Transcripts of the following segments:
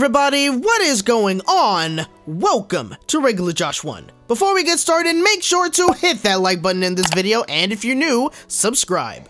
everybody, what is going on? Welcome to Regular Josh 1. Before we get started, make sure to hit that like button in this video, and if you're new, subscribe.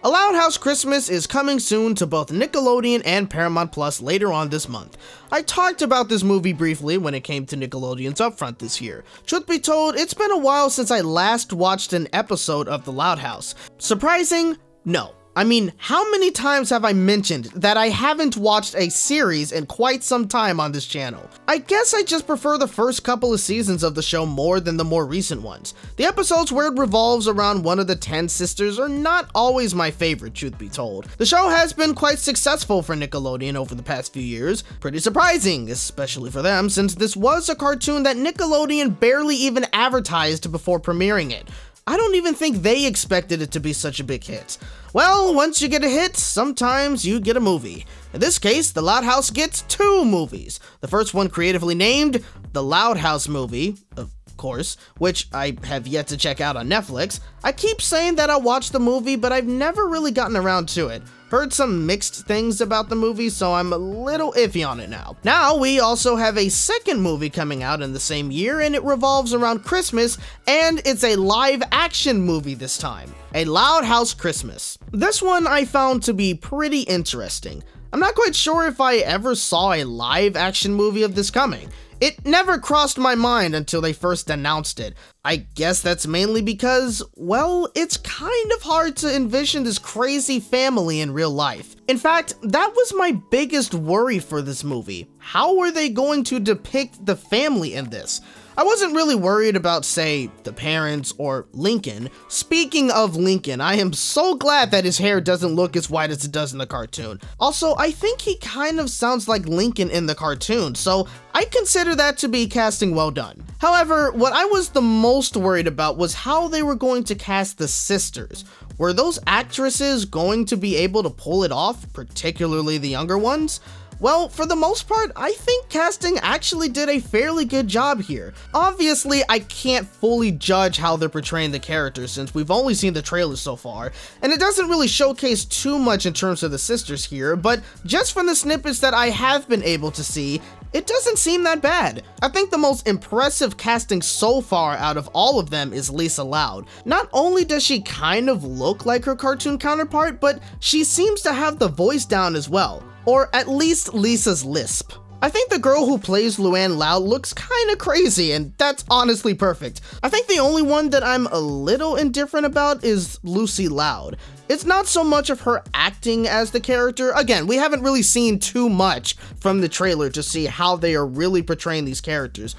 A Loud House Christmas is coming soon to both Nickelodeon and Paramount Plus later on this month. I talked about this movie briefly when it came to Nickelodeon's Upfront this year. Truth be told, it's been a while since I last watched an episode of The Loud House. Surprising? No. I mean, how many times have I mentioned that I haven't watched a series in quite some time on this channel? I guess I just prefer the first couple of seasons of the show more than the more recent ones. The episodes where it revolves around one of the 10 sisters are not always my favorite, truth be told. The show has been quite successful for Nickelodeon over the past few years. Pretty surprising, especially for them, since this was a cartoon that Nickelodeon barely even advertised before premiering it. I don't even think they expected it to be such a big hit. Well, once you get a hit, sometimes you get a movie. In this case, The Loud House gets 2 movies. The first one creatively named The Loud House Movie, of course, which I have yet to check out on Netflix. I keep saying that I'll watch the movie, but I've never really gotten around to it. Heard some mixed things about the movie, so I'm a little iffy on it now. Now, we also have a second movie coming out in the same year, and it revolves around Christmas, and it's a live-action movie this time. A Loud House Christmas. This one I found to be pretty interesting. I'm not quite sure if I ever saw a live-action movie of this coming. It never crossed my mind until they first announced it. I guess that's mainly because, well, it's kind of hard to envision this crazy family in real life. In fact, that was my biggest worry for this movie. How were they going to depict the family in this? I wasn't really worried about, say, the parents or Lincoln. Speaking of Lincoln, I am so glad that his hair doesn't look as white as it does in the cartoon. Also, I think he kind of sounds like Lincoln in the cartoon, so I consider that to be casting well done. However, what I was the most worried about was how they were going to cast the sisters. Were those actresses going to be able to pull it off, particularly the younger ones? Well, for the most part, I think casting actually did a fairly good job here. Obviously, I can't fully judge how they're portraying the characters since we've only seen the trailers so far, and it doesn't really showcase too much in terms of the sisters here, but just from the snippets that I have been able to see, it doesn't seem that bad. I think the most impressive casting so far out of all of them is Lisa Loud. Not only does she kind of look like her cartoon counterpart, but she seems to have the voice down as well. Or at least Lisa's lisp. I think the girl who plays Luann Loud looks kinda crazy, and that's honestly perfect. I think the only one that I'm a little indifferent about is Lucy Loud. It's not so much of her acting as the character. Again, we haven't really seen too much from the trailer to see how they are really portraying these characters,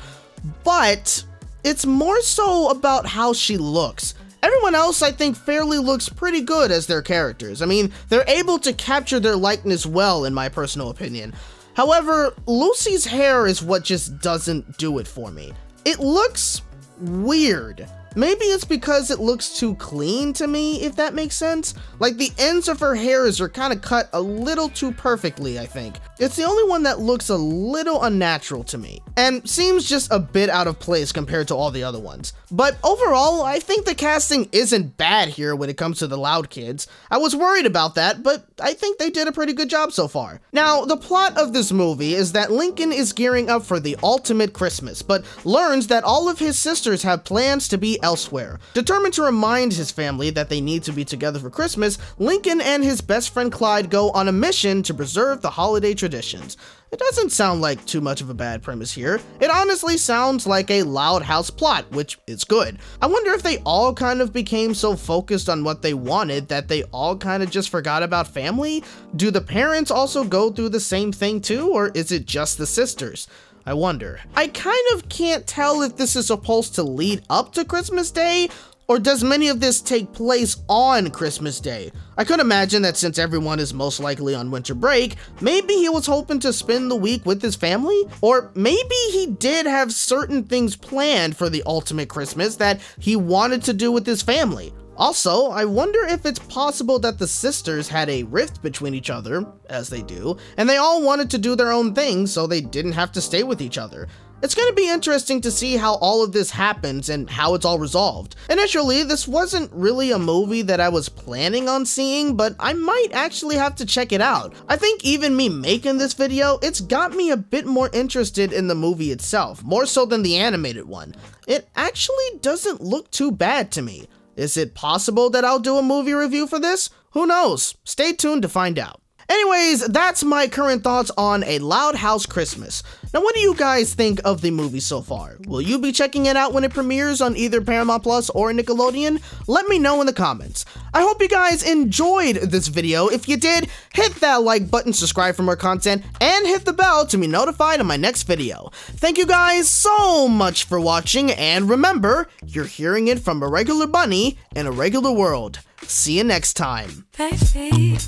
but it's more so about how she looks. Everyone else, I think, fairly looks pretty good as their characters. I mean, they're able to capture their likeness well, in my personal opinion. However, Lucy's hair is what just doesn't do it for me. It looks weird. Maybe it's because it looks too clean to me, if that makes sense. Like, the ends of her hairs are kind of cut a little too perfectly, I think. It's the only one that looks a little unnatural to me, and seems just a bit out of place compared to all the other ones. But overall, I think the casting isn't bad here when it comes to the Loud kids. I was worried about that, but I think they did a pretty good job so far. Now, the plot of this movie is that Lincoln is gearing up for the ultimate Christmas, but learns that all of his sisters have plans to be elsewhere. Determined to remind his family that they need to be together for Christmas, Lincoln and his best friend Clyde go on a mission to preserve the holiday traditions. It doesn't sound like too much of a bad premise here. It honestly sounds like a Loud House plot, which is good. I wonder if they all kind of became so focused on what they wanted that they all kind of just forgot about family? Do the parents also go through the same thing too, or is it just the sisters? I wonder. I kind of can't tell if this is supposed to lead up to Christmas Day, or does many of this take place on Christmas Day? I could imagine that since everyone is most likely on winter break, maybe he was hoping to spend the week with his family? Or maybe he did have certain things planned for the ultimate Christmas that he wanted to do with his family. Also, I wonder if it's possible that the sisters had a rift between each other, as they do, and they all wanted to do their own thing so they didn't have to stay with each other. It's gonna be interesting to see how all of this happens and how it's all resolved. Initially, this wasn't really a movie that I was planning on seeing, but I might actually have to check it out. I think even me making this video, it's got me a bit more interested in the movie itself, more so than the animated one. It actually doesn't look too bad to me. Is it possible that I'll do a movie review for this? Who knows? Stay tuned to find out. Anyways, that's my current thoughts on A Loud House Christmas. Now, what do you guys think of the movie so far? Will you be checking it out when it premieres on either Paramount Plus or Nickelodeon? Let me know in the comments. I hope you guys enjoyed this video. If you did, hit that like button, subscribe for more content, and hit the bell to be notified of my next video. Thank you guys so much for watching, and remember, you're hearing it from a regular bunny in a regular world. See you next time. Baby.